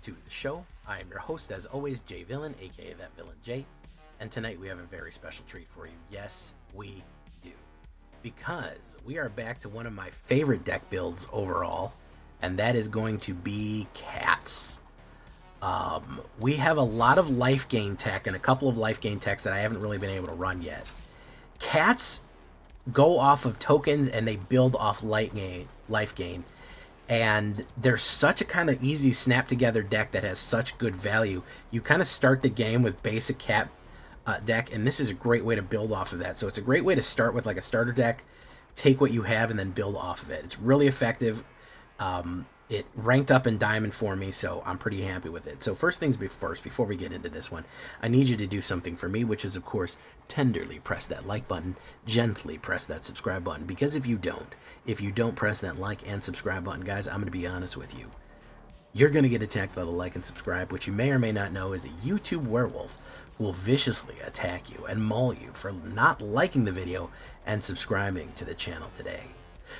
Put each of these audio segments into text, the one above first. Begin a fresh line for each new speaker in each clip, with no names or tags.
to the show. I am your host, as always, Jay Villain, aka That Villain J. And tonight we have a very special treat for you. Yes, we do. Because we are back to one of my favorite deck builds overall, and that is going to be cats. We have a lot of life gain tech and a couple of life gain techs that I haven't really been able to run yet. Cats go off of tokens and they build off life gain. And they're such a kind of easy snap together deck that has such good value. You kind of start the game with basic cat deck, and this is a great way to build off of that. So it's a great way to start with like a starter deck, take what you have, and then build off of it. It's really effective. It ranked up in Diamond for me, so I'm pretty happy with it. So first things first, before we get into this one, I need you to do something for me, which is, of course, tenderly press that like button, gently press that subscribe button, because if you don't press that like and subscribe button, guys, I'm going to be honest with you. You're going to get attacked by the like and subscribe, which you may or may not know is a YouTube werewolf who will viciously attack you and maul you for not liking the video and subscribing to the channel today.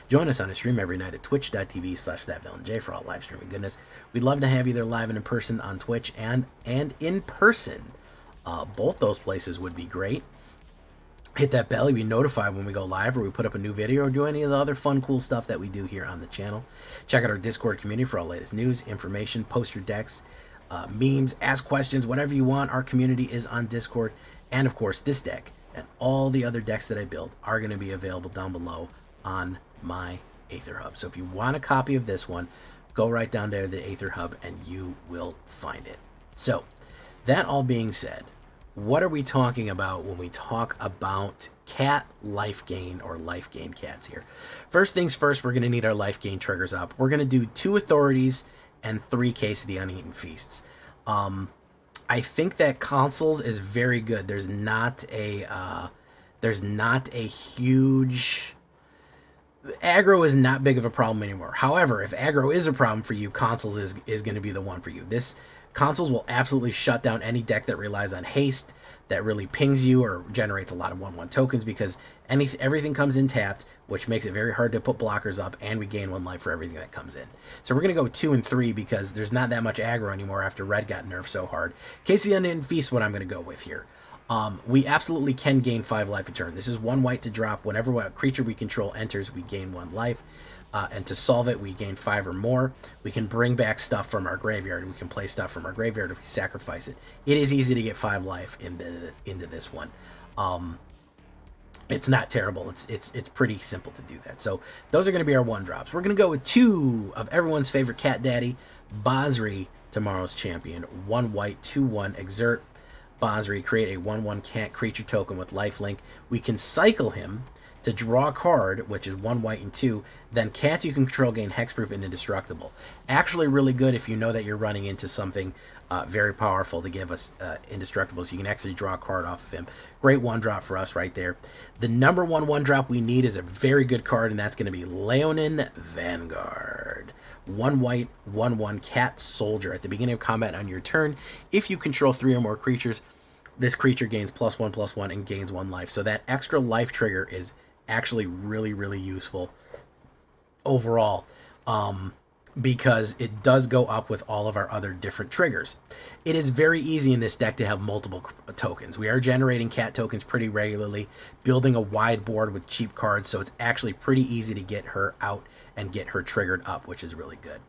Join us on a stream every night at twitch.tv/thatvillainj for all live streaming goodness. We'd love to have you there live and in person on Twitch and in person. Both those places would be great. Hit that bell to be notified when we go live or we put up a new video or do any of the other fun, cool stuff that we do here on the channel. Check out our Discord community for all latest news, information, post your decks, memes, ask questions, whatever you want. Our community is on Discord. And, of course, this deck and all the other decks that I build are going to be available down below on my AetherHub. So if you want a copy of this one, go right down there to the AetherHub and you will find it. So that all being said, what are we talking about when we talk about cat life gain or life gain cats here? First things first, we're going to need our life gain triggers up. We're going to do 2 authorities and 3 Case of the Uneaten Feasts. I think that consoles is very good. There's not a huge aggro is not big of a problem anymore. However, if aggro is a problem for you, consoles is going to be the one for you. This consoles will absolutely shut down any deck that relies on haste, that really pings you or generates a lot of 1/1 tokens, because everything comes in tapped, which makes it very hard to put blockers up, and we gain 1 life for everything that comes in. So we're going to go 2 and 3 because there's not that much aggro anymore after red got nerfed so hard. Case of the Uneaten Feast, what I'm going to go with here. We absolutely can gain 5 life a turn. This is 1 white to drop. Whenever a creature we control enters, we gain 1 life. And to solve it, we gain 5 or more. We can bring back stuff from our graveyard. We can play stuff from our graveyard if we sacrifice it. It is easy to get 5 life into this one. It's not terrible. It's pretty simple to do that. So those are going to be our 1-drops. We're going to go with 2 of everyone's favorite cat daddy, Basri, tomorrow's champion. 1 white, 2/1, exert. Basri, create a 1/1 cat creature token with lifelink. We can cycle him to draw a card, which is 1 white and 2. Then cats you can control gain hexproof and indestructible. Actually really good if you know that you're running into something very powerful to give us indestructible, so you can actually draw a card off of him. Great 1-drop for us right there. The number 1/1-drop we need is a very good card, and that's going to be Leonin Vanguard. 1 white, 1/1 cat soldier. At the beginning of combat on your turn, if you control 3 or more creatures, this creature gains +1/+1 and gains 1 life. So that extra life trigger is actually really, really useful overall, because it does go up with all of our other different triggers. It is very easy in this deck to have multiple tokens. We are generating cat tokens pretty regularly, building a wide board with cheap cards, so it's actually pretty easy to get her out and get her triggered up, which is really good.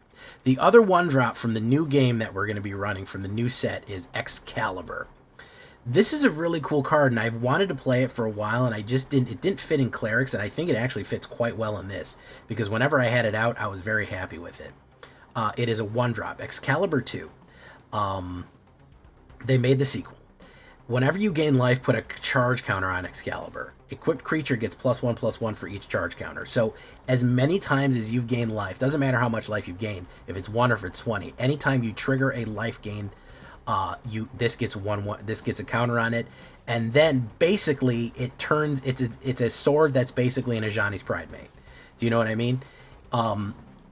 The other 1-drop from the new game that we're going to be running from the new set is EXCALIBUR. This is a really cool card, and I've wanted to play it for a while, and it didn't fit in Clerics, and I think it actually fits quite well in this, because whenever I had it out, I was very happy with it. It is a 1-drop, EXCALIBUR 2. They made the sequel. Whenever you gain life, put a charge counter on EXCALIBUR. Equipped creature gets +1/+1 for each charge counter. So as many times as you've gained life, doesn't matter how much life you've gained, if it's 1 or if it's 20, anytime you trigger a life gain, this gets a counter on it, and then basically it turns it's a sword that's basically an Ajani's Pridemate. Do you know what I mean?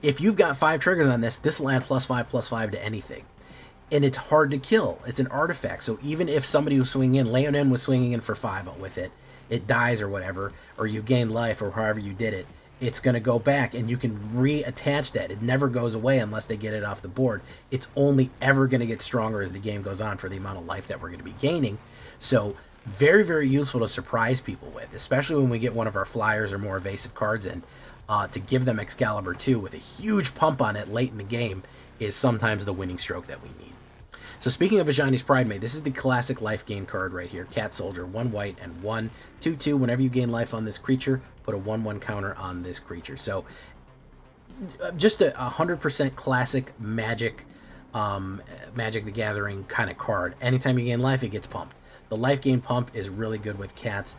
If you've got 5 triggers on this will add +5/+5 to anything, and it's hard to kill. It's an artifact, so even if somebody was swinging in, Leonin was swinging in for 5 with it, it dies or whatever, or you gain life or however you did it, it's going to go back and you can reattach that. It never goes away unless they get it off the board. It's only ever going to get stronger as the game goes on for the amount of life that we're going to be gaining. So very, very useful to surprise people with, especially when we get one of our flyers or more evasive cards in. To give them Excalibur 2 with a huge pump on it late in the game is sometimes the winning stroke that we need. So speaking of Ajani's Pridemate, this is the classic life gain card right here. Cat Soldier, 1 white and 1, 2/2. Whenever you gain life on this creature, put a 1/1 counter on this creature. So just a 100% classic Magic, Magic the Gathering kind of card. Anytime you gain life, it gets pumped. The life gain pump is really good with cats.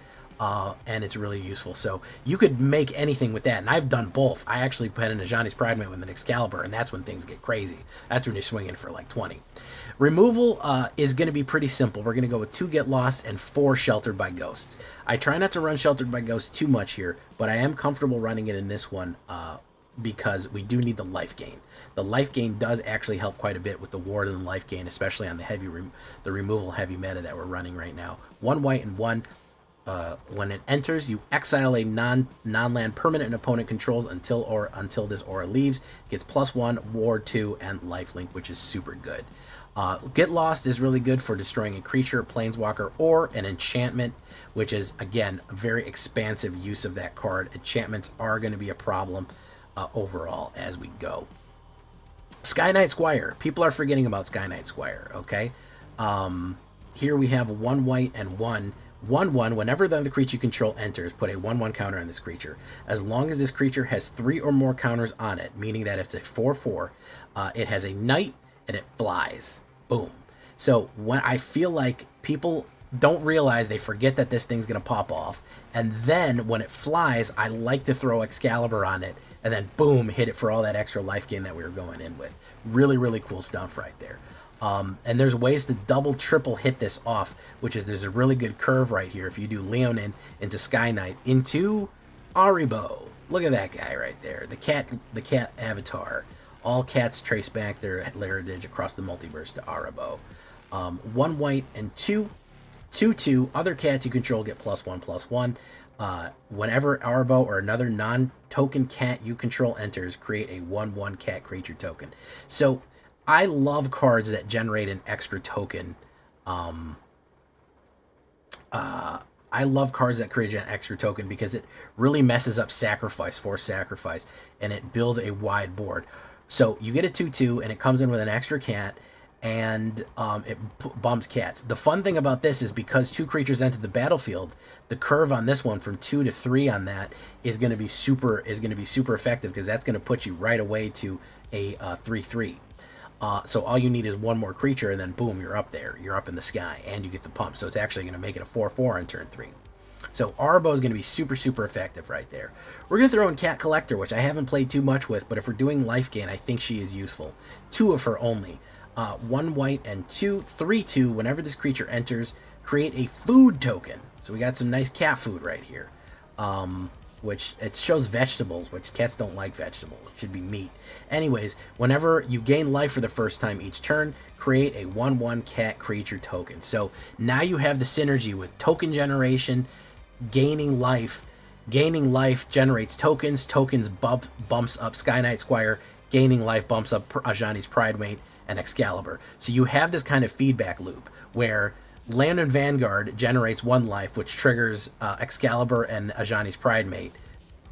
And it's really useful. So you could make anything with that. And I've done both. I actually put in a Ajani's Pridemate with an Excalibur, and that's when things get crazy. That's when you're swinging for like 20. Removal is going to be pretty simple. We're going to go with 2 Get Lost and 4 Sheltered by Ghosts. I try not to run Sheltered by Ghosts too much here, but I am comfortable running it in this one because we do need the life gain. The life gain does actually help quite a bit with the ward and the life gain, especially on the removal heavy meta that we're running right now. 1 white and 1. When it enters, you exile a non-land permanent an opponent controls until this aura leaves. Gets +1, Ward 2, and Lifelink, which is super good. Get Lost is really good for destroying a creature, planeswalker, or an enchantment, which is, again, a very expansive use of that card. Enchantments are going to be a problem overall as we go. Sky Knight Squire. People are forgetting about Sky Knight Squire, okay? Here we have 1 white and 1. 1/1, whenever the other creature you control enters, put a 1/1 counter on this creature. As long as this creature has 3 or more counters on it, meaning that if it's a 4/4, it has a knight and it flies. Boom. So when I feel like people don't realize, they forget that this thing's going to pop off, and then when it flies, I like to throw Excalibur on it, and then boom, hit it for all that extra life gain that we were going in with. Really, really cool stuff right there. And there's ways to double, triple hit this off, which is there's a really good curve right here. If you do Leonin into Sky Knight into Aribo, look at that guy right there, the cat avatar. All cats trace back their heritage across the multiverse to Aribo. 1 white and 2, 2/2. Other cats you control get +1/+1. Whenever Aribo or another non-token cat you control enters, create a 1/1 cat creature token. So I love cards that generate an extra token. I love cards that create an extra token because it really messes up forced sacrifice, and it builds a wide board. So you get a 2/2, and it comes in with an extra cat, and it bumps cats. The fun thing about this is because 2 creatures enter the battlefield, the curve on this one from 2 to 3 on that is going to be super effective, because that's going to put you right away to a 3/3. So all you need is 1 more creature, and then boom, you're up there. You're up in the sky, and you get the pump. So it's actually going to make it a 4/4 on turn 3. So Aribo is going to be super effective right there. We're going to throw in Cat Collector, which I haven't played too much with, but if we're doing life gain, I think she is useful. 2 of her only. 1 white and 2, 3/2. Whenever this creature enters, create a food token. So we got some nice cat food right here. Which it shows vegetables, which cats don't like vegetables. It should be meat. Anyways, whenever you gain life for the first time each turn, create a 1/1 cat creature token. So now you have the synergy with token generation, gaining life. Gaining life generates tokens. Tokens bumps up Sky Knight Squire. Gaining life bumps up Ajani's Pridemate and Excalibur. So you have this kind of feedback loop where Lantern Vanguard generates 1 life, which triggers Excalibur and Ajani's Pridemate.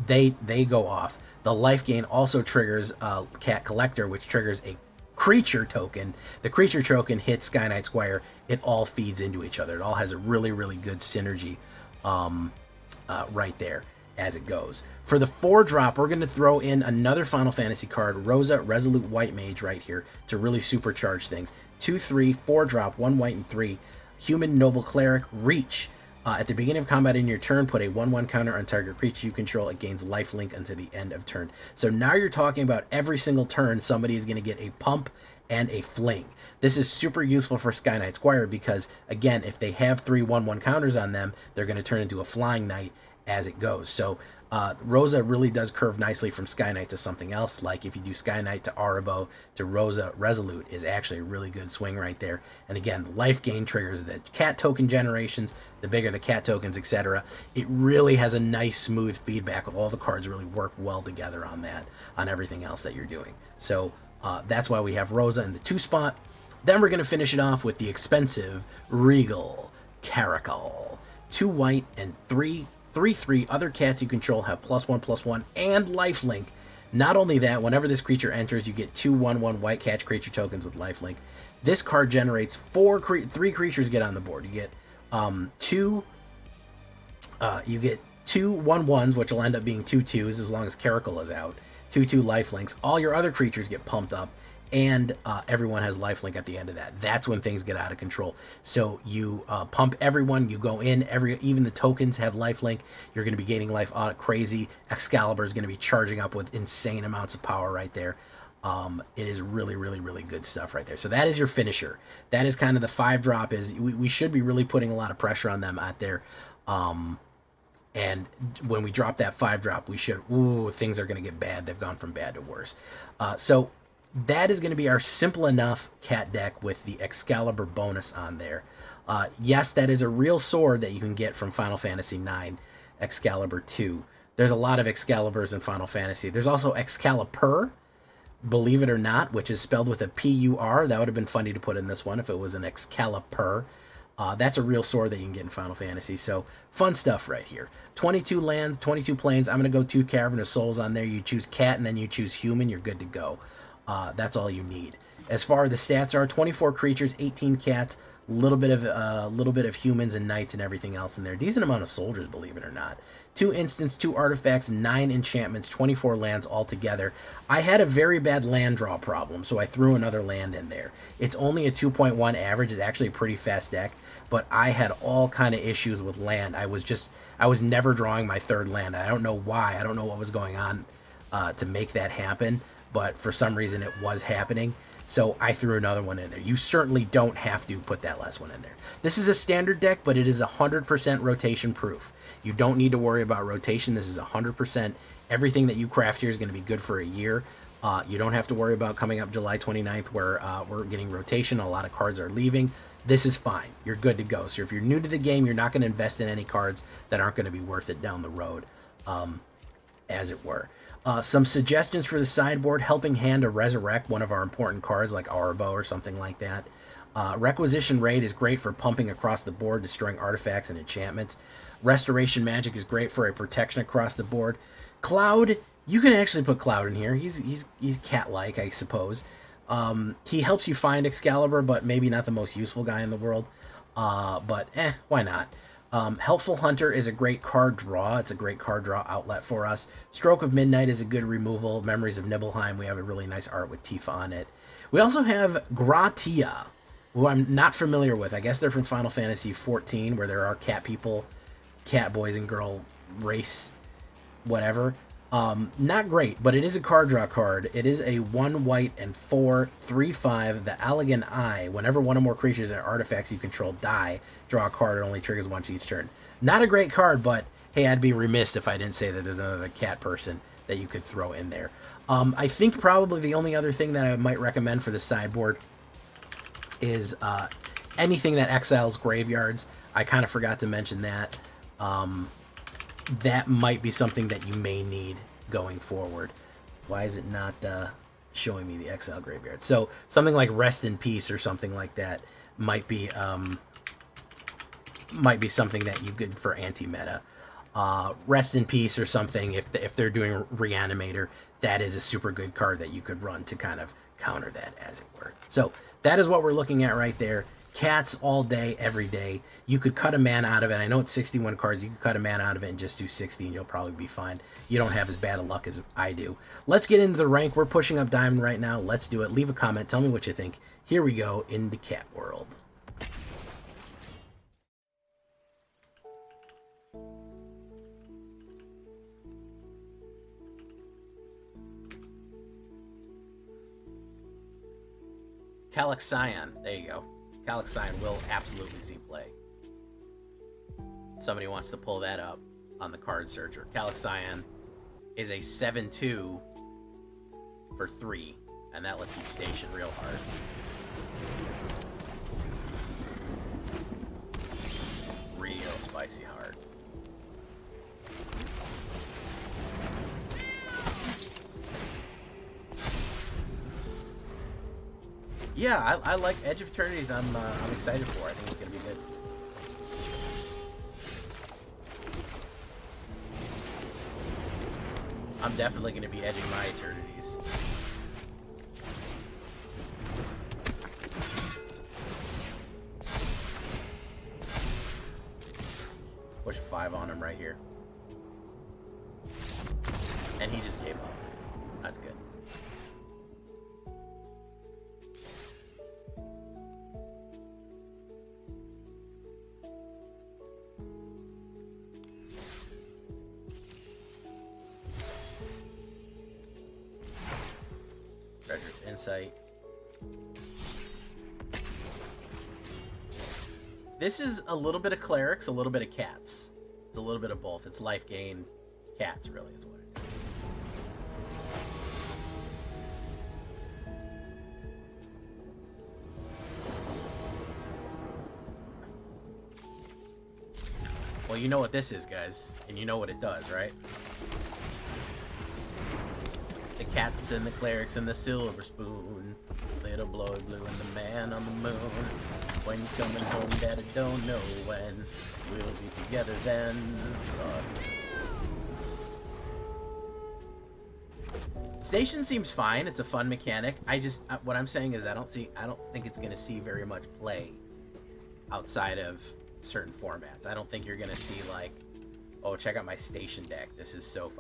They go off. The life gain also triggers Cat Collector, which triggers a creature token. The creature token hits Sky Knight Squire. It all feeds into each other. It all has a really, really good synergy right there as it goes. For the 4-drop, we're going to throw in another Final Fantasy card, Rosa, Resolute White Mage right here, to really supercharge things. 2/3, 4-drop, 1 white and 3. Human Noble Cleric, Reach. At the beginning of combat in your turn, put a 1/1 counter on target creature you control. It gains lifelink until the end of turn. So now you're talking about every single turn somebody is going to get a pump and a fling. This is super useful for Sky Knight Squire because, again, if they have 3 1/1 counters on them, they're going to turn into a Flying Knight, as it goes. So Rosa really does curve nicely from Sky Knight to something else. Like if you do Sky Knight to Arabo to Rosa Resolute is actually a really good swing right there. And again, life gain triggers the cat token generations, the bigger the cat tokens, etc. It really has a nice smooth feedback. All the cards really work well together on that, on everything else that you're doing. So that's why we have Rosa in the 2 spot. Then we're going to finish it off with the expensive Regal Caracal. 2 white and 3/3 other cats you control have +1/+1 and lifelink. Not only that, whenever this creature enters, you get 2/1/1 white cat creature tokens with lifelink. This card generates 3 creatures get on the board. You get two 1/1s, which will end up being 2/2s as long as Caracal is out. 2/2 lifelinks. All your other creatures get pumped up, and everyone has lifelink at the end of that. That's when things get out of control. So you pump everyone, you go in, even the tokens have lifelink. You're going to be gaining life out crazy. Excalibur is going to be charging up with insane amounts of power right there. It is really, really, really good stuff right there. So that is your finisher. That is kind of the 5-drop. Is we should be really putting a lot of pressure on them out there. And when we drop that 5-drop, we should, things are going to get bad. They've gone from bad to worse. So that is going to be our simple enough cat deck with the Excalibur bonus on there. Yes, that is a real sword that you can get from Final Fantasy IX, Excalibur 2. There's a lot of Excaliburs in Final Fantasy. There's also Excalibur, believe it or not, which is spelled with a P-U-R. That would have been funny to put in this one if it was an Excalibur. That's a real sword that you can get in Final Fantasy. So fun stuff right here. 22 lands, 22 planes. I'm going to go 2 Cavern of Souls on there. You choose cat and then you choose human. You're good to go. That's all you need. As far as the stats are, 24 creatures, 18 cats, a little bit of humans and knights and everything else in there. Decent amount of soldiers, believe it or not. 2 instants, 2 artifacts, 9 enchantments, 24 lands altogether. I had a very bad land draw problem, so I threw another land in there. It's only a 2.1 average. It's actually a pretty fast deck, but I had all kind of issues with land. I was never drawing my 3rd land. I don't know why. I don't know what was going on to make that happen, but for some reason it was happening. So I threw another one in there. You certainly don't have to put that last one in there. This is a standard deck, but it is 100% rotation proof. You don't need to worry about rotation. This is 100%. Everything that you craft here is going to be good for a year. You don't have to worry about coming up July 29th where we're getting rotation. A lot of cards are leaving. This is fine. You're good to go. So if you're new to the game, you're not going to invest in any cards that aren't going to be worth it down the road, as it were. Some suggestions for the sideboard: Helping Hand to resurrect one of our important cards like Arabo or something like that. Requisition Raid is great for pumping across the board, destroying artifacts and enchantments. Restoration Magic is great for a protection across the board. Cloud, you can actually put Cloud in here. He's cat-like, I suppose. He helps you find Excalibur, but maybe not the most useful guy in the world. But why not? Helpful Hunter is a great card draw. It's a great card draw outlet for us. Stroke of Midnight is a good removal. Memories of Nibelheim, we have a really nice art with Tifa on it. We also have Gratia, who I'm not familiar with. I guess they're from Final Fantasy XIV, where there are cat people, cat boys and girl race, whatever. Not great, but it is a card draw card. It is a 1 white and 4/3/5, the Allegan Eye. Whenever one or more creatures or artifacts you control die, draw a card. It only triggers once each turn. Not a great card, but hey, I'd be remiss if I didn't say that there's another cat person that you could throw in there. I think probably the only other thing that I might recommend for the sideboard is anything that exiles graveyards. I kind of forgot to mention that. That might be something that you may need going forward. Why is it not showing me the exile graveyard? So something like Rest in Peace or something like that might be something that you could for anti-meta. Rest in Peace or something, if they're doing Reanimator, that is a super good card that you could run to kind of counter that, as it were. So that is what we're looking at right there. Cats all day, every day. You could cut a mana out of it. I know it's 61 cards. You could cut a mana out of it and just do 60 and you'll probably be fine. You don't have as bad a luck as I do. Let's get into the rank. We're pushing up Diamond right now. Let's do it. Leave a comment. Tell me what you think. Here we go into Cat World. Calaxion. There you go. Calaxion will absolutely Z-play. Somebody wants to pull that up. on the card searcher. Calixion is a 7/2 for 3, and that lets you station real hard. Real spicy hard. Yeah, I like Edge of Eternities. I'm excited for. I think it's gonna be good. I'm definitely gonna be edging my Eternities. Push 5 on him right here, and he just gave up. That's good. Treasure's Insight. This is a little bit of clerics, a little bit of cats. It's a little bit of both. It's life gain, cats really is what it is. Well, you know what this is, guys, and you know what it does, right? The cats and the clerics and the silver spoon. Little boy blue and the man on the moon. When he's coming home, Daddy don't know when. We'll be together then. Sorry. Station seems fine. It's a fun mechanic. What I'm saying is I don't think it's gonna see very much play outside of certain formats. I don't think you're gonna see like, oh, check out my station deck. This is huge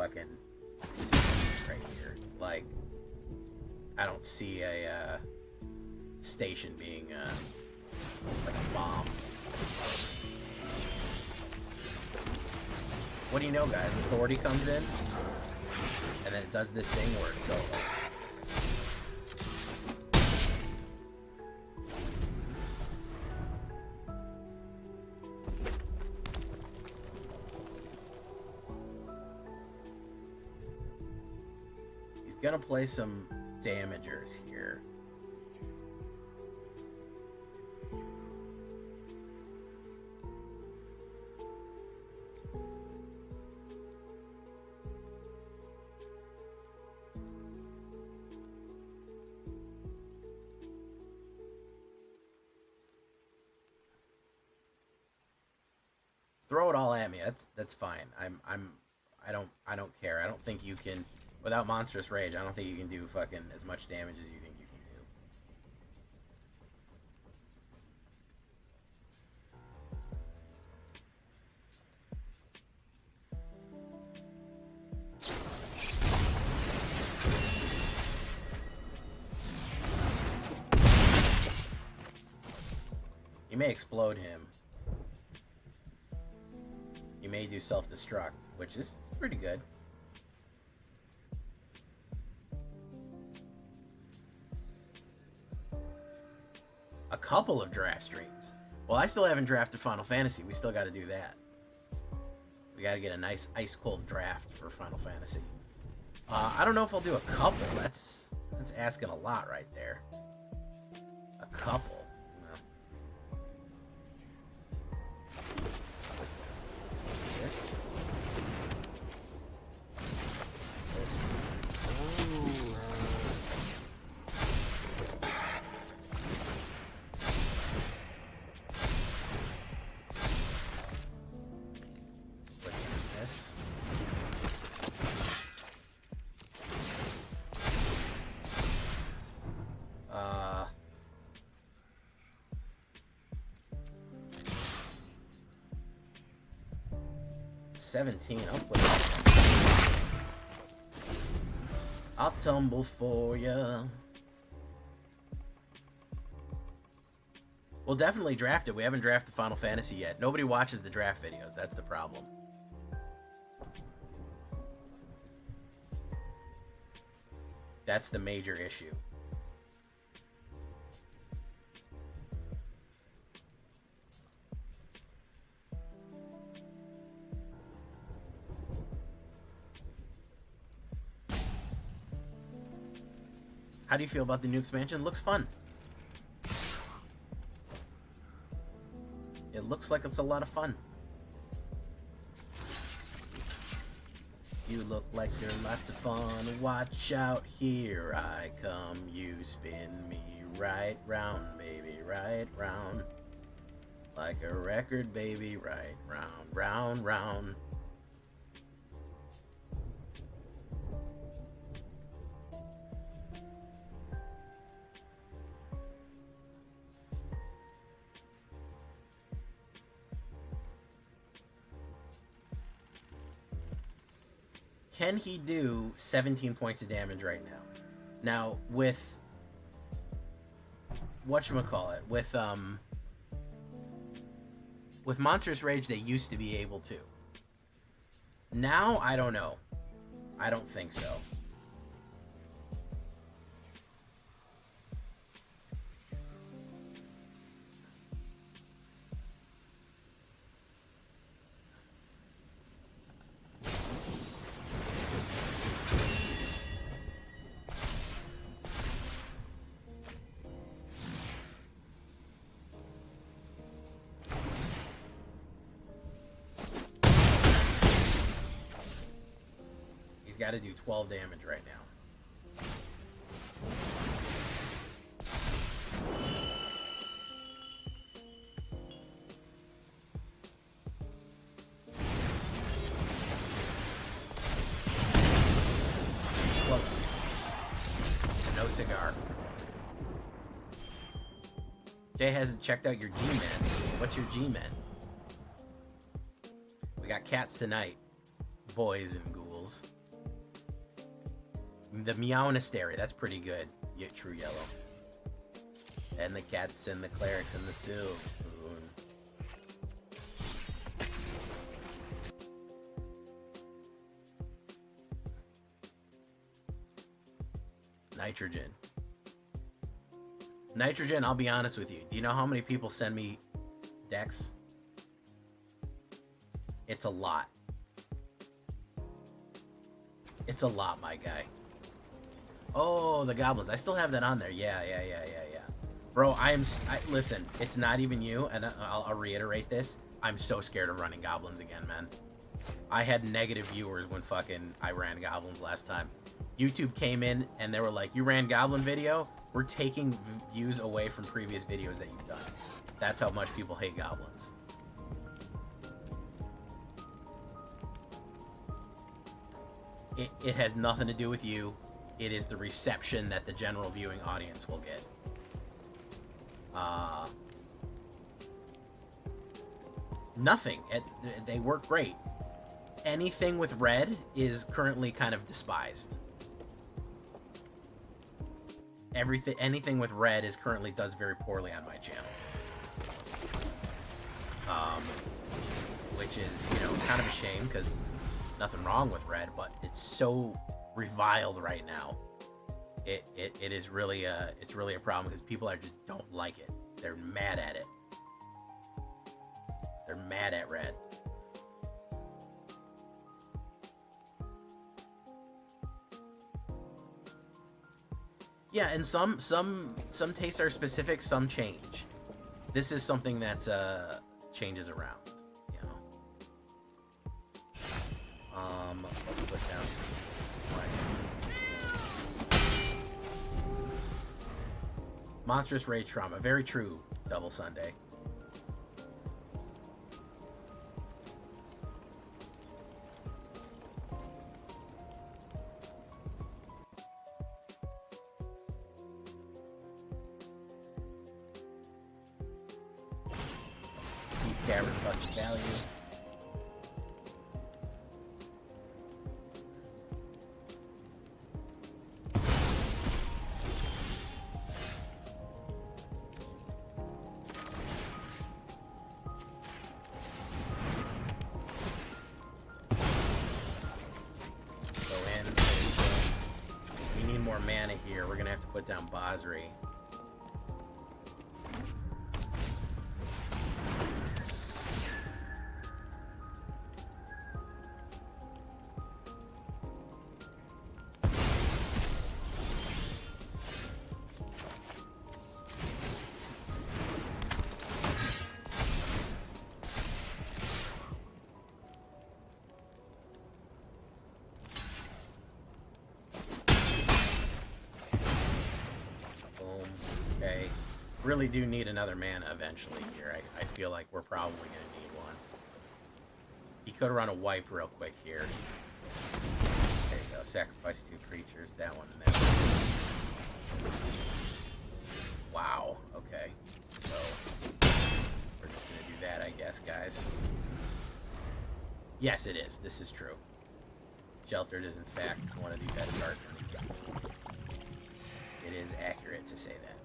right here. Like, I don't see a station being like a bomb. What do you know, guys? Authority comes in, and then it does this thing where it solos. He's gonna play some damagers here. Throw it all at me. That's fine. I don't care. I don't think you can, without Monstrous Rage, I don't think you can do fucking as much damage as you think you can do. You may explode him. You may do self-destruct, which is pretty good. A couple of draft streams. Well, I still haven't drafted Final Fantasy. We still got to do that. We got to get a nice ice-cold draft for Final Fantasy. I don't know if I'll do a couple. That's asking a lot right there. A couple. This. This. 17. I'll tumble for ya. We'll definitely draft it. We haven't drafted Final Fantasy yet. Nobody watches the draft videos. That's the problem. That's the major issue. How do you feel about the new expansion? Looks fun. It looks like it's a lot of fun. You look like you're lots of fun. Watch out, here I come. You spin me right round, baby, right round. Like a record, baby, right round, round, round. Can he do 17 points of damage right now? Now, with whatchamacallit, with Monstrous Rage, they used to be able to. Now, I don't know. I don't think so. Got to do 12 damage right now. Close. No cigar. Jay hasn't checked out your G-Men. What's your G-Men? We got cats tonight. Boys and ghouls. The Meownistery, that's pretty good. Yeah, true yellow. And the cats and the clerics and the Sylvan. Nitrogen. Nitrogen, I'll be honest with you. Do you know how many people send me decks? It's a lot. It's a lot, my guy. Oh, the goblins. I still have that on there. Yeah. Bro, listen, it's not even you, and I'll reiterate this. I'm so scared of running goblins again, man. I had negative viewers when fucking I ran goblins last time. YouTube came in, and they were like, you ran goblin video? We're taking views away from previous videos that you've done. That's how much people hate goblins. It has nothing to do with you. It is the reception that the general viewing audience will get. Nothing. They work great. Anything with red is currently kind of despised. Anything with red does very poorly on my channel. Which is, kind of a shame, because nothing wrong with red, but it's so reviled right now. It is really a problem, because people just don't like it. They're mad at it. They're mad at red. Yeah, and some tastes are specific, some change. This is something that changes around, Let's put down some Monstrous Rage Trauma. Very true, Double Sunday. Keep cavern fucking value. Mana here. We're gonna have to put down Basri. really do need another mana eventually here. I feel like we're probably going to need one. He could run a wipe real quick here. There you go. Sacrifice 2 creatures. That one and that one. Wow. Okay. So, we're just going to do that, I guess, guys. Yes, it is. This is true. Sheltered is, in fact, one of the best cards in the game. It is accurate to say that.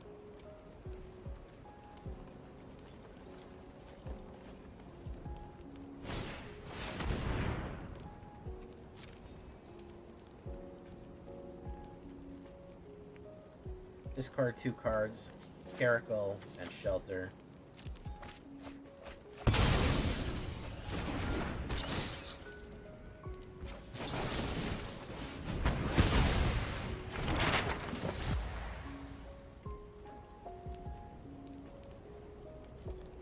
Discard 2 cards, Karl and Shelter.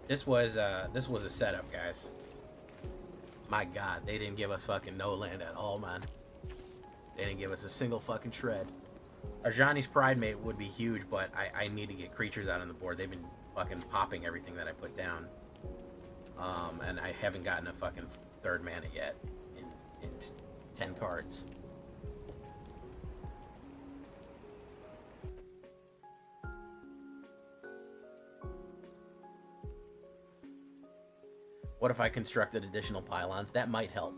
This was a setup, guys. My God, they didn't give us fucking no land at all, man. They didn't give us a single fucking shred. Arjani's Pride Mate would be huge, but I need to get creatures out on the board. They've been fucking popping everything that I put down. And I haven't gotten a fucking third mana yet in 10 cards. What if I constructed additional pylons? That might help.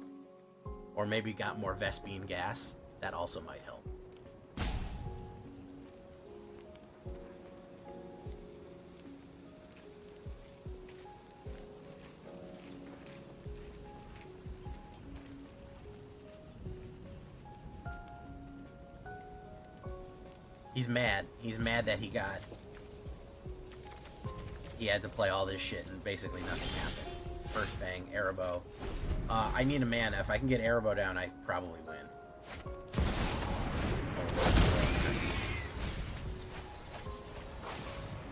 Or maybe got more Vespine gas. That also might help. He's mad. He's mad that he had to play all this shit and basically nothing happened. First Fang, Erebos. I need a mana. If I can get Erebos down, I probably win.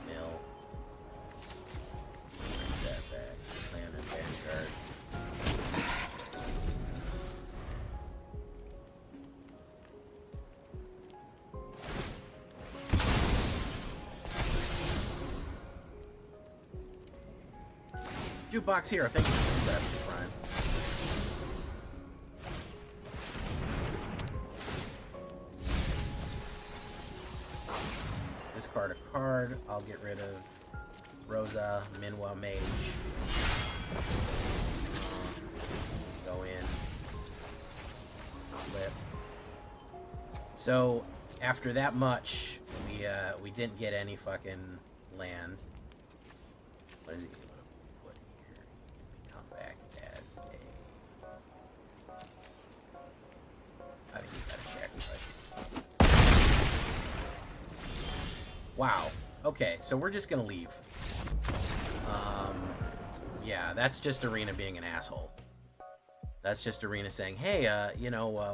Mill. That back. Land and Vanguard. Jukebox Hero, thank you for that, Brian. Discard a card. I'll get rid of Rosa, Minwa Mage. Go in. Flip. So, after that much, we didn't get any fucking land. What is he? I think you gotta sacrifice. Wow. Okay, so we're just gonna leave. Yeah, that's just Arena being an asshole. That's just Arena saying, "Hey,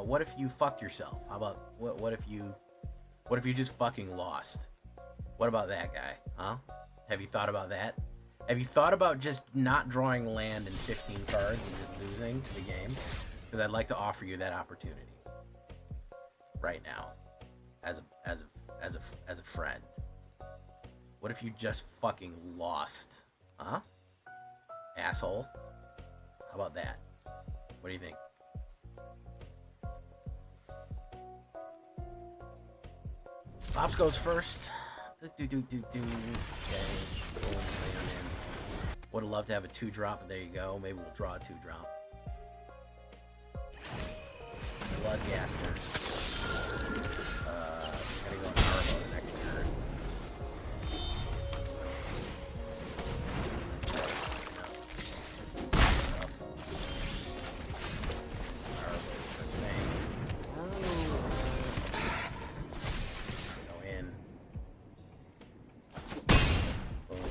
what if you fucked yourself? How about what if you just fucking lost? What about that guy? Huh? Have you thought about that? Have you thought about just not drawing land in 15 cards and just losing the game? Because I'd like to offer you that opportunity right now, as a friend. What if you just fucking lost? Huh? Asshole. How about that? What do you think? Pops goes first. Okay. Would have loved to have a 2-drop, but there you go. Maybe we'll draw a 2-drop. Bloodgaster. Gotta go on Karl the next turn. Go in. Boom.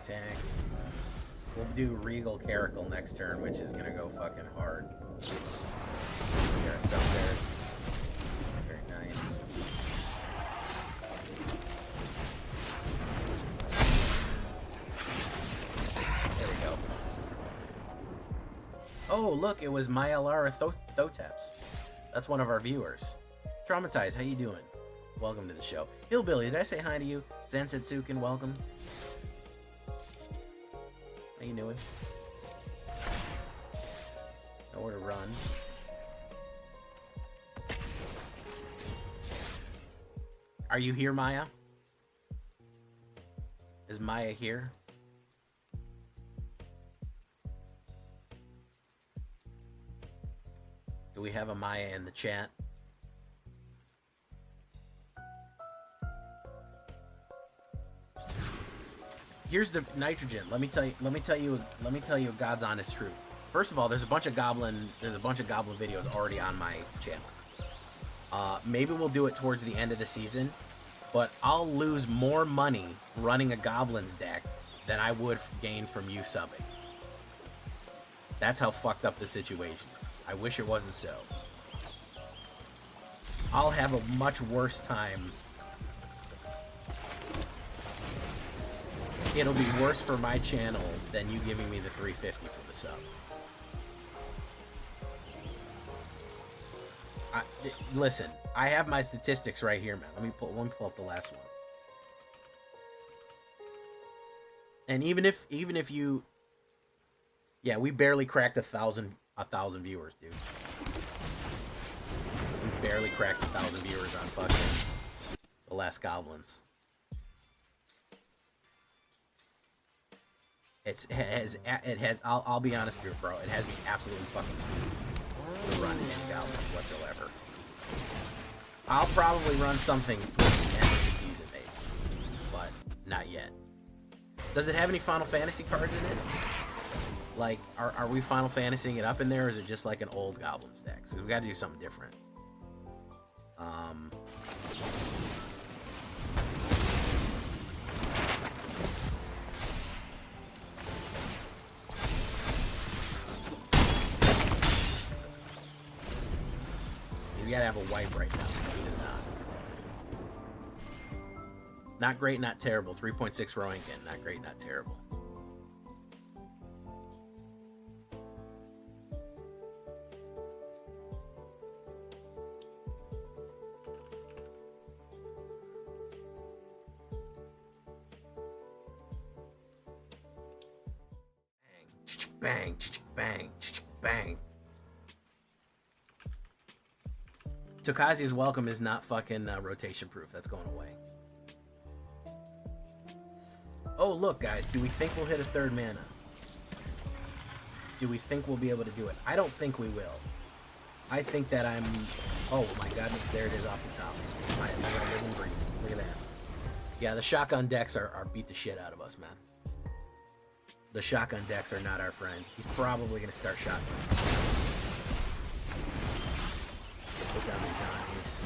Attacks. We'll do Regal Karl next turn, which is gonna go fucking hard. Get ourselves there. Very nice. Oh, look, it was Maya Lara Thoteps. That's one of our viewers. Traumatized, how you doing? Welcome to the show. Hillbilly, did I say hi to you? Zensetsuken, welcome. How you doing? Nowhere to run. Are you here, Maya? Is Maya here? Do we have a Maya in the chat? Here's the nitrogen. Let me tell you God's honest truth. First of all, there's a bunch of goblin videos already on my channel. Maybe we'll do it towards the end of the season, but I'll lose more money running a goblins deck than I would gain from you subbing. That's how fucked up the situation is. I wish it wasn't so. I'll have a much worse time. It'll be worse for my channel than you giving me the $3.50 for the sub. Listen, I have my statistics right here, man. Let me pull up the last one. And even if you, yeah, we barely cracked a thousand viewers, dude. We barely cracked 1,000 viewers on fucking The Last Goblins. It has. I'll be honest with you, bro. It has me absolutely fucking screwed to run any goblins whatsoever. I'll probably run something towards the end of the season, maybe, but not yet. Does it have any Final Fantasy cards in it? Like, are we Final Fantasying it up in there, or is it just like an old Goblins deck? So we got to do something different. He's got to have a wipe right now. He does not. Not great, not terrible. 3.6 Roentgen. Not great, not terrible. Bang, bang, bang. Tokazi's welcome is not fucking rotation proof. That's going away. Oh, look, guys. Do we think we'll hit a third mana? Do we think we'll be able to do it? I don't think we will. I think that I'm... Oh, my goodness. There it is off the top. I live and breathe. Look at that. Yeah, the shotgun decks are beat the shit out of us, man. The shotgun decks are not our friend. He's probably going to start shotgun. Put down the Donnies.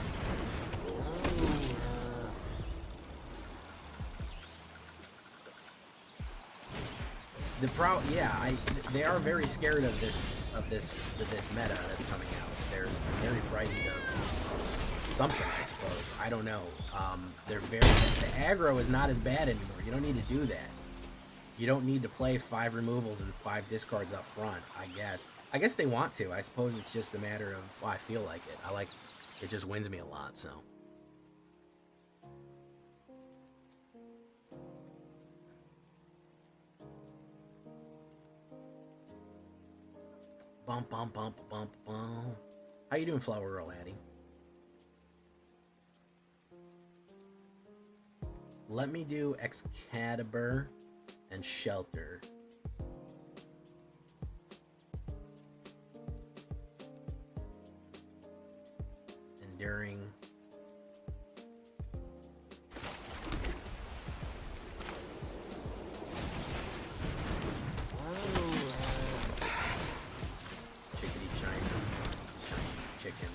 The they are very scared of this meta that's coming out. They're very frightened of something, I suppose. I don't know. The aggro is not as bad anymore. You don't need to do that. You don't need to play 5 removals and 5 discards up front, I guess. I guess they want to. I suppose it's just a matter of, well, I feel like it. It just wins me a lot, so. Bump, bump, bump, bump, bump. How you doing, Flower Girl Addie? Let me do EXCALIBUR and Shelter. Enduring. Chickadee China. Chinese chicken.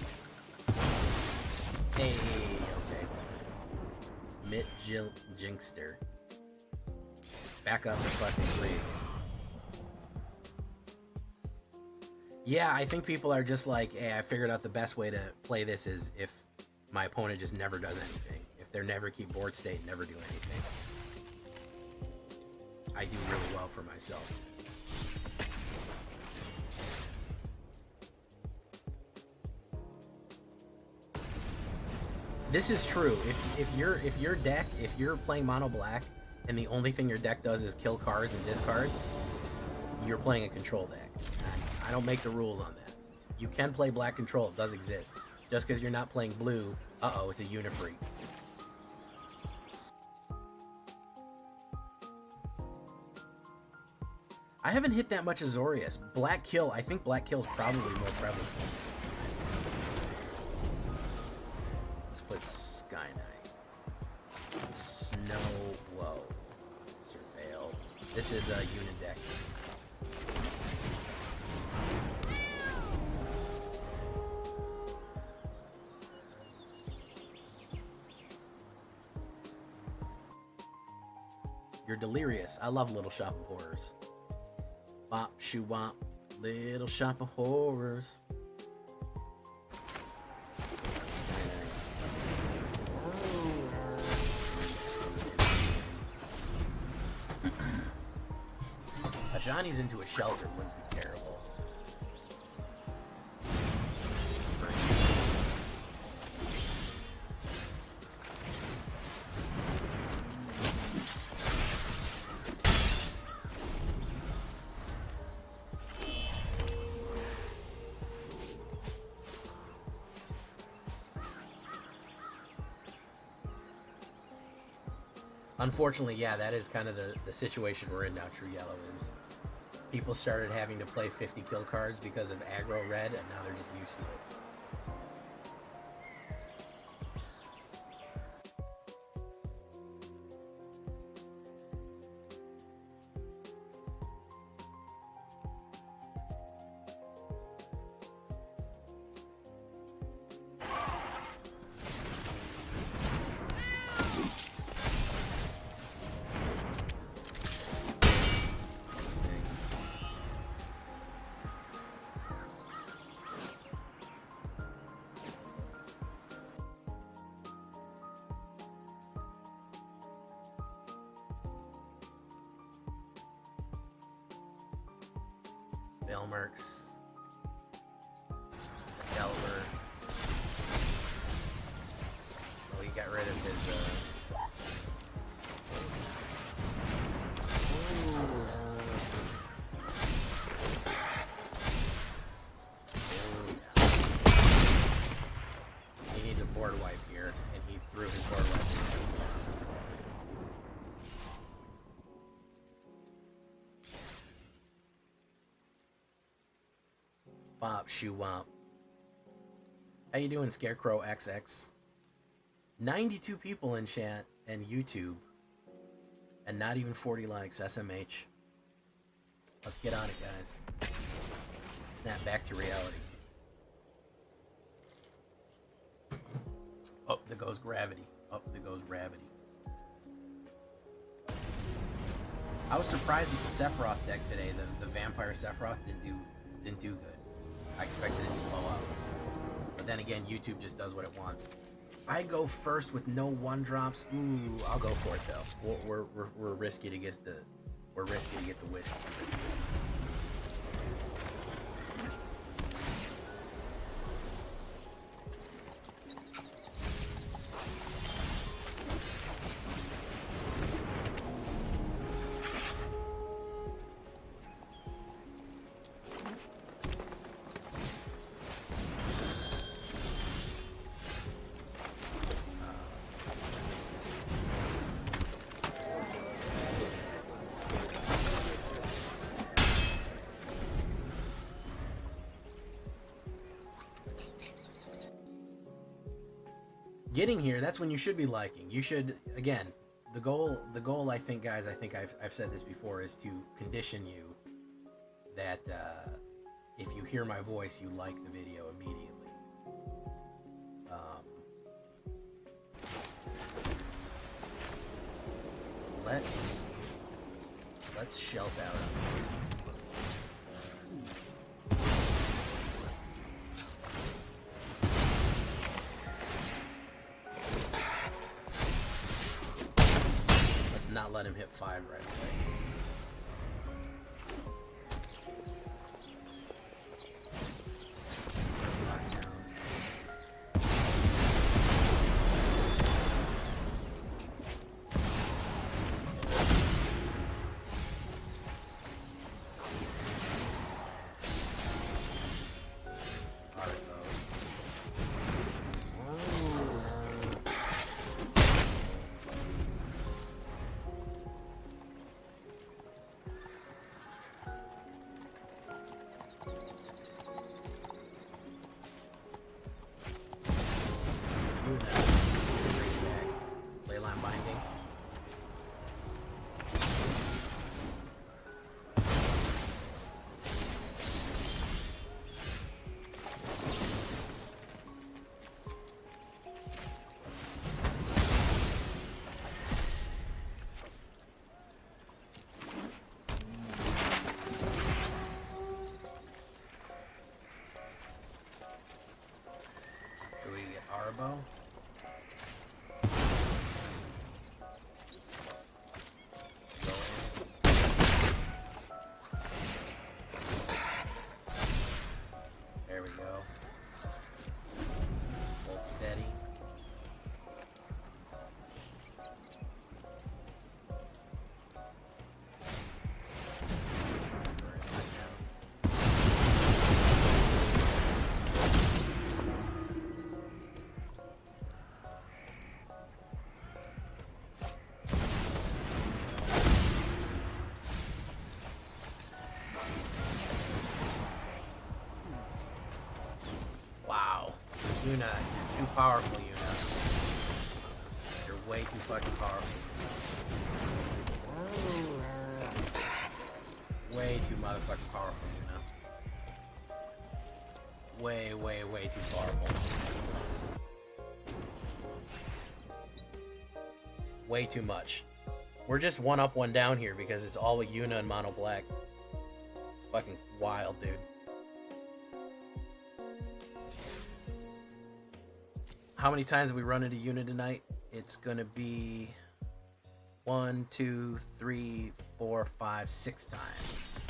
Hey, okay. Mitt Jinkster. Back up the fucking league. Yeah, I think people are just like, hey, I figured out the best way to play this is if my opponent just never does anything. If they're never keep board state, never do anything. I do really well for myself. This is true. If you're playing mono black and the only thing your deck does is kill cards and discards, you're playing a control deck. I don't make the rules on that. You can play black control, it does exist. Just because you're not playing blue, it's a Unifree. I haven't hit that much Azorius. Black Kill, I think Black Kill is probably more prevalent. Let's put Sky Knight. Snow, whoa. Surveil. This is a unit deck. You're delirious. I love Little Shop of Horrors. Bop, shoo, wop. Little Shop of Horrors. Johnny's into a shelter wouldn't be terrible. Unfortunately, yeah, that is kind of the situation we're in now, True Yellow, is people started having to play 50 kill cards because of aggro red, and now they're just used to it. Belmerks, EXCALIBUR. Oh, he got rid of his, He needs a board wipe here, and he threw his board wipe. Bop, shoo, womp. How you doing, Scarecrow XX? 92 people in chat and YouTube. And not even 40 likes, SMH. Let's get on it, guys. Snap back to reality. Oh, there goes gravity. Oh, there goes gravity. I was surprised with the Sephiroth deck today. The Vampire Sephiroth didn't do good. I expected it to blow up. But then again, YouTube just does what it wants. I go first with no 1-drops. Ooh, I'll go for it though. We're risky to get the whiskey. Getting here, that's when you should be liking. You should, again, the goal I think, guys, I think I've said this before, is to condition you that if you hear my voice, you like the video immediately. Let's shelf out on this. Not let him hit 5 right away. Yuna, you're too powerful, Yuna. You're way too fucking powerful. Way too motherfucking powerful, Yuna. Way, way, way too powerful. Way too much. We're just one up, one down here because it's all with Yuna and Mono Black. It's fucking wild, dude. How many times have we run into Yuna tonight? It's gonna be 1, 2, 3, 4, 5, 6 times.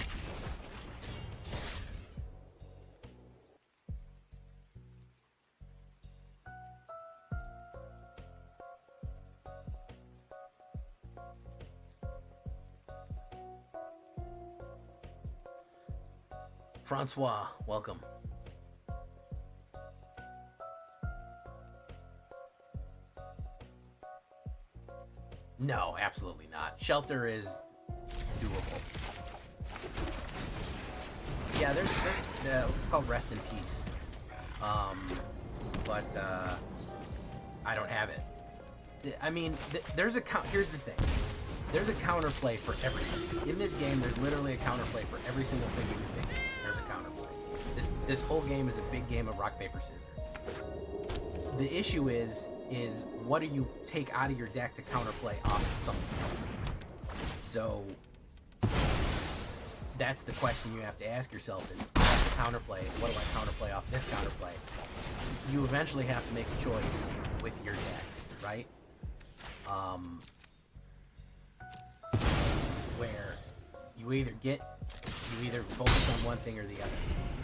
Francois, welcome. No, absolutely not. Shelter is doable. Yeah, there's it's called Rest in Peace. But I don't have it. I mean, there's a here's the thing. There's a counterplay for everything. In this game, there's literally a counterplay for every single thing you can think of. There's a counterplay. This whole game is a big game of rock, paper, scissors. The issue is what do you take out of your deck to counterplay off of something else? So that's the question you have to ask yourself: is what's the counterplay? What do I counterplay off this counterplay? You eventually have to make a choice with your decks, right? Where you either focus on one thing or the other.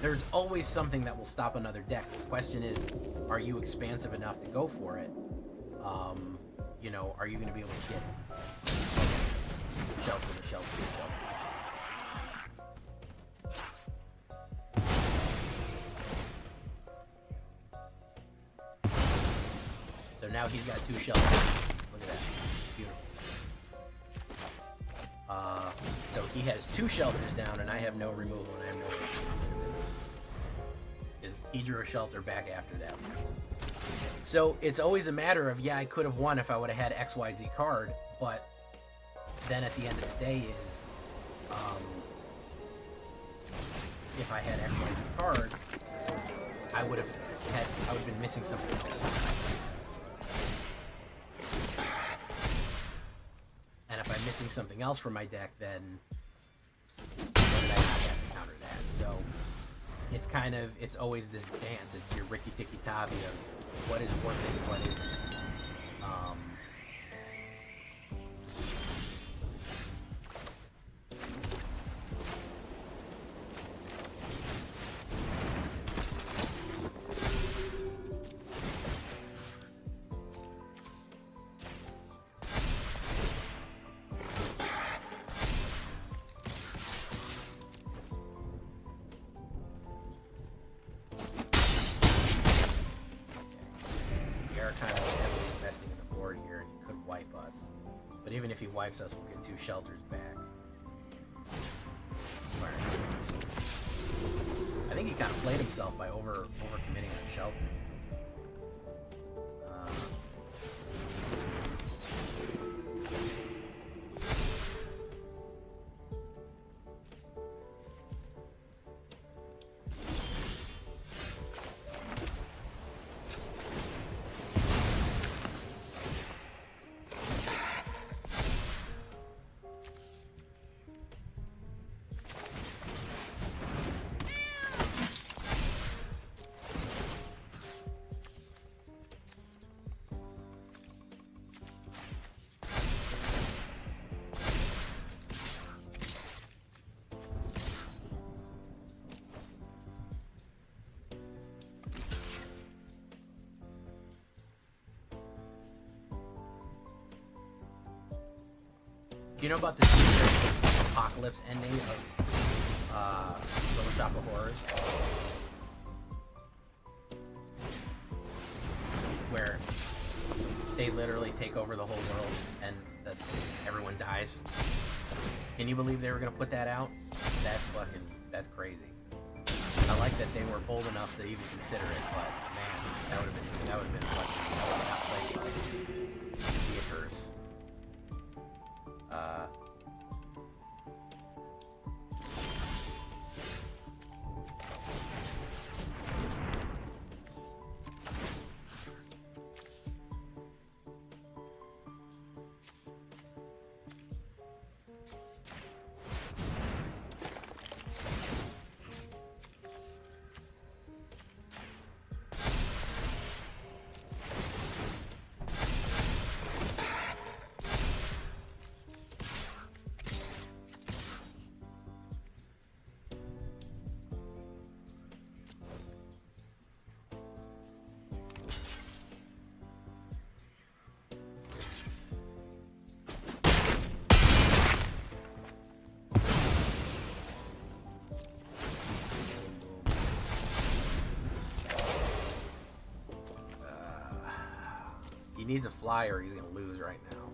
There's always something that will stop another deck. The question is, are you expansive enough to go for it? You know, are you going to be able to get shelter to shelter to shelter? So now he's got 2 shelters. Look at that. Beautiful. So he has 2 shelters down, and I have no removal, and I have no removal. Because he drew a shelter back after that. So it's always a matter of, yeah, I could have won if I would have had XYZ card, but then at the end of the day is, if I had XYZ card, I would have been missing something else. And if I'm missing something else from my deck, then what did I have to counter that? So it's always this dance. It's your Ricky Tikki Tavi of what is worth it and what isn't. But even if he wipes us, we'll get 2 shelters back. I think he kind of played himself by over committing on shelter. Do you know about the secret apocalypse ending of Little Shop of Horrors? Where they literally take over the whole world and everyone dies. Can you believe they were going to put that out? That's crazy. I like that they were bold enough to even consider it, but man, that would have been fucking, that would have not played well. The curse. He needs a flyer, he's gonna lose right now.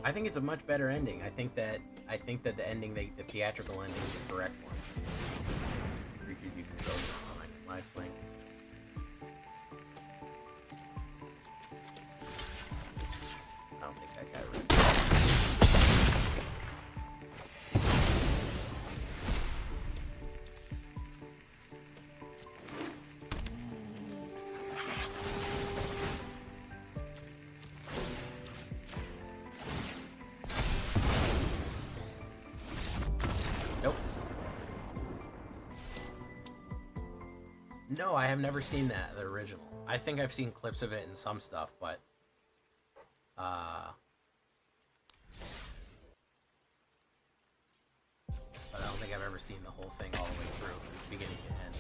I think it's a much better ending. I think that the ending, the theatrical ending, is the correct one. Creatures you control behind live flank. I don't think that guy really. No, I have never seen that, the original. I think I've seen clips of it and some stuff, but I don't think I've ever seen the whole thing all the way through, from beginning to end.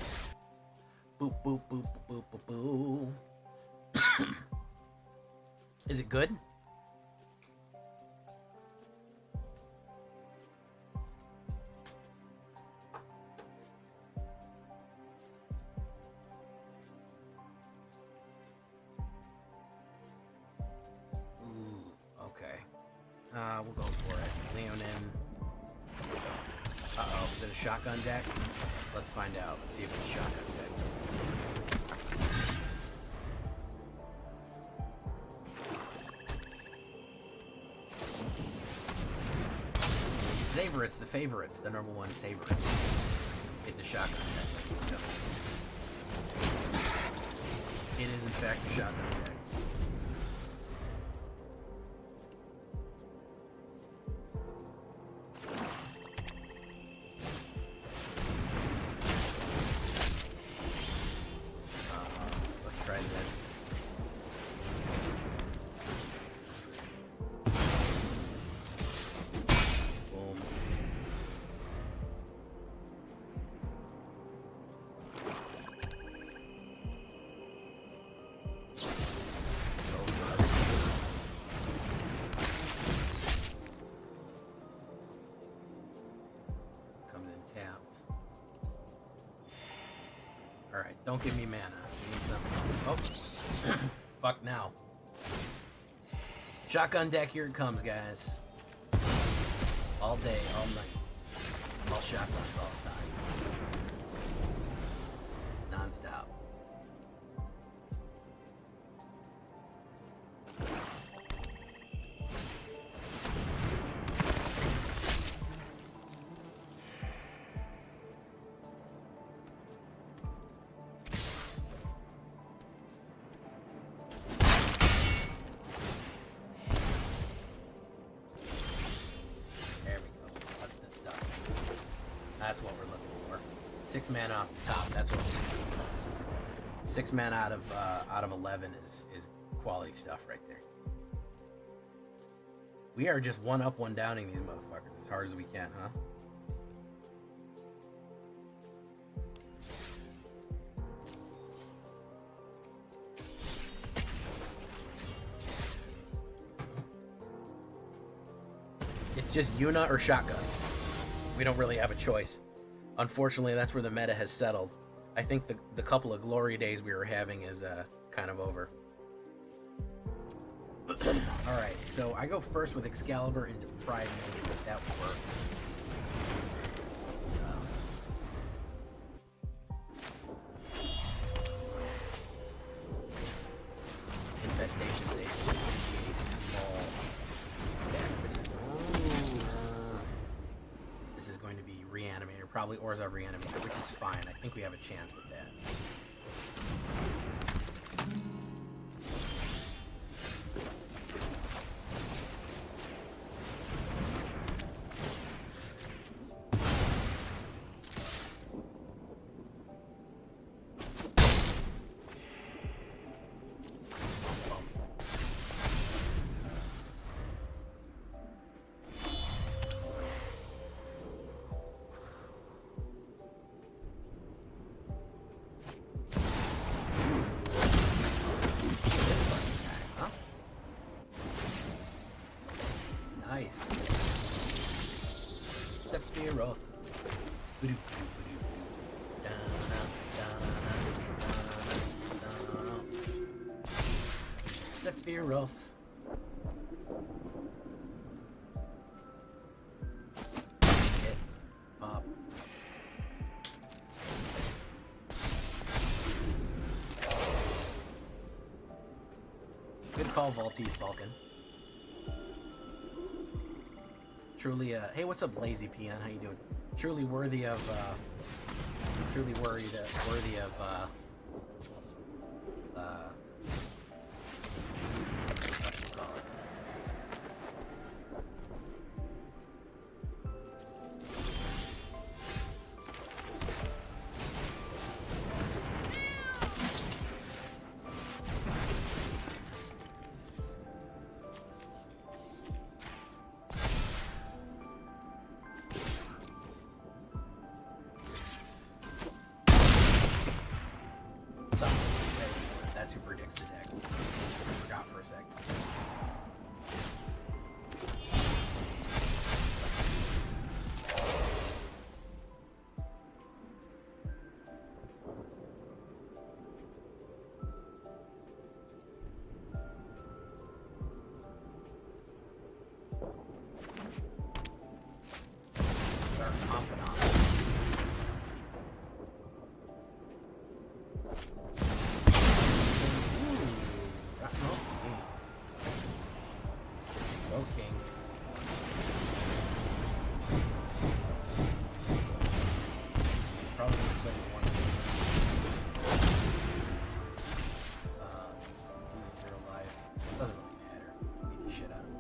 Boop, boop, boop, boop, boop, boop. Is it good? We'll go for it. Leonin. Uh-oh, is it a shotgun deck? Let's find out. Let's see if it's a shotgun deck. Favorites, the favorites, the number one favorite. It's a shotgun deck. It is in fact a shotgun deck. Alright, don't give me mana. We need something else. Oh. Fuck now. Shotgun deck, here it comes, guys. All day, all night. All shotguns all the time. Non-stop. That's what we're looking for. 6 mana off the top. That's what we're looking for. 6 mana out of 11 is quality stuff right there. We are just one up, one downing these motherfuckers as hard as we can, huh? It's just Yuna or shotguns. We don't really have a choice. Unfortunately, that's where the meta has settled. I think the couple of glory days we were having is kind of over. Alright, so I go first with Excalibur into Pride mode, if that works. Infestation Sage is going to be a small deck. This is going to be Reanimator, probably Orzhov Reanimator, which is fine. I think we have a chance with that. Nice. Sephiroth. Sephiroth. Hit. Pop. Good call, Valtese Falcon. Truly, hey, what's up, Lazy Peon? How you doing? Truly worthy of, that's who predicts the decks. I forgot for a second. Dark Confidant. Go King. Probably gonna play one. Lose 0 life. Doesn't really matter. Beat the shit out of him.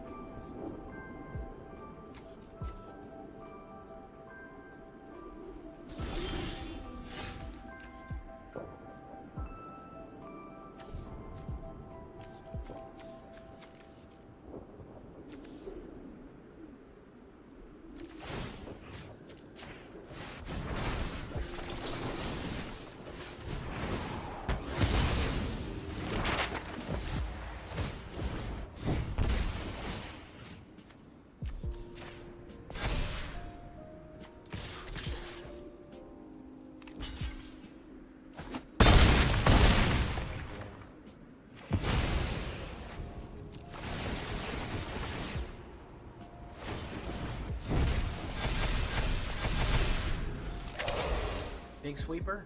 Big Sweeper?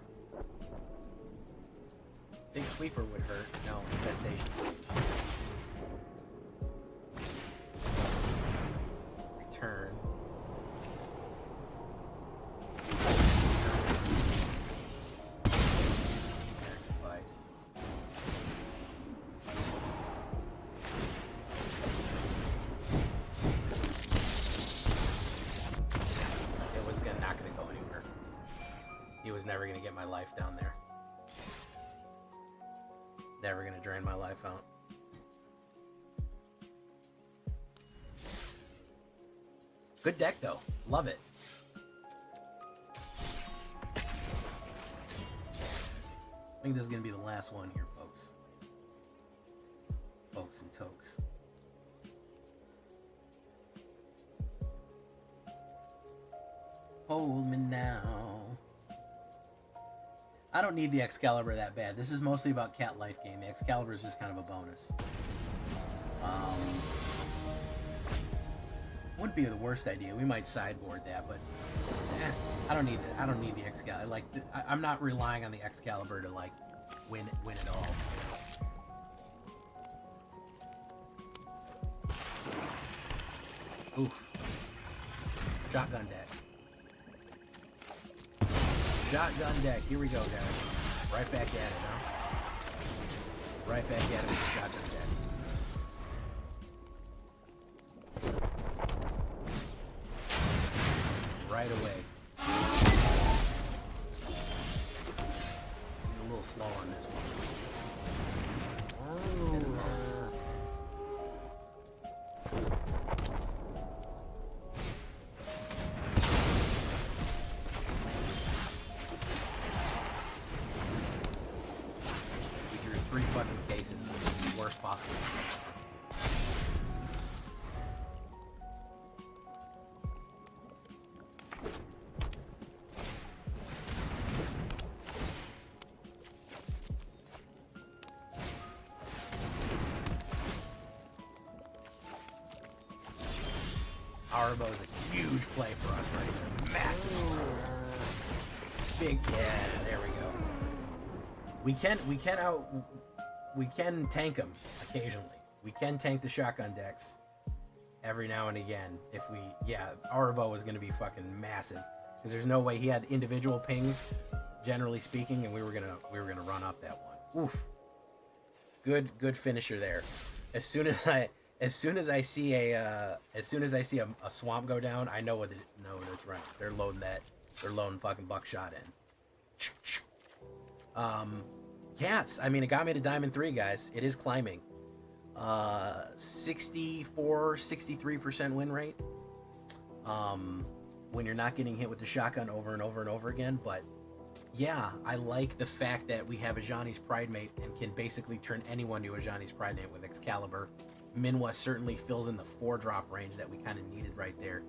Big Sweeper would hurt. No, Infestation Sage. Return. Sacrifice. It was not gonna go anywhere. He was never gonna get my life down there. Never gonna drain my life out. Good deck though. Love it. I think this is gonna be the last one here, folks. Folks and tokes. Hold me now. I don't need the Excalibur that bad. This is mostly about Cat Life game. The Excalibur is just kind of a bonus. Wouldn't be the worst idea. We might sideboard that, but I don't need it. I don't need the Excalibur. Like, I'm not relying on the Excalibur to like win it all. Oof. Shotgun deck. Shotgun deck. Here we go, guys. Right back at it, huh? Right back at it with the shotgun decks. Right away. He's a little slow on this one. We drew 3 fucking cases. The worst possible. Arbo is a huge play for us right there. Massive. Big, yeah, there we go. We can tank them occasionally. We can tank the shotgun decks every now and again. If we, yeah, Arbo is going to be fucking massive because there's no way he had individual pings, generally speaking, and we were gonna run up that one. Oof. Good finisher there. As soon as I see a swamp go down, I know that's right. They're loading fucking buckshot in. Cats. I mean, it got me to Diamond 3, guys. It is climbing. 63% win rate. When you're not getting hit with the shotgun over and over and over again, but yeah, I like the fact that we have a Ajani's Pridemate and can basically turn anyone to a Ajani's Pridemate with Excalibur. Minwa certainly fills in the 4-drop range that we kind of needed right there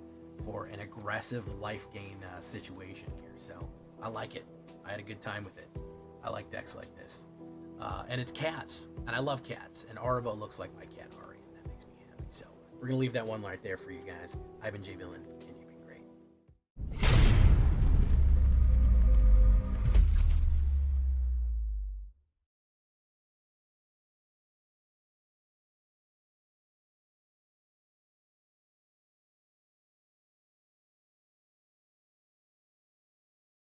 for an aggressive life gain situation here. So I like it. I had a good time with it. I like decks like this. And it's cats, and I love cats. And Arbo looks like my cat Ari, and that makes me happy. So we're going to leave that one right there for you guys. I've been J Villain.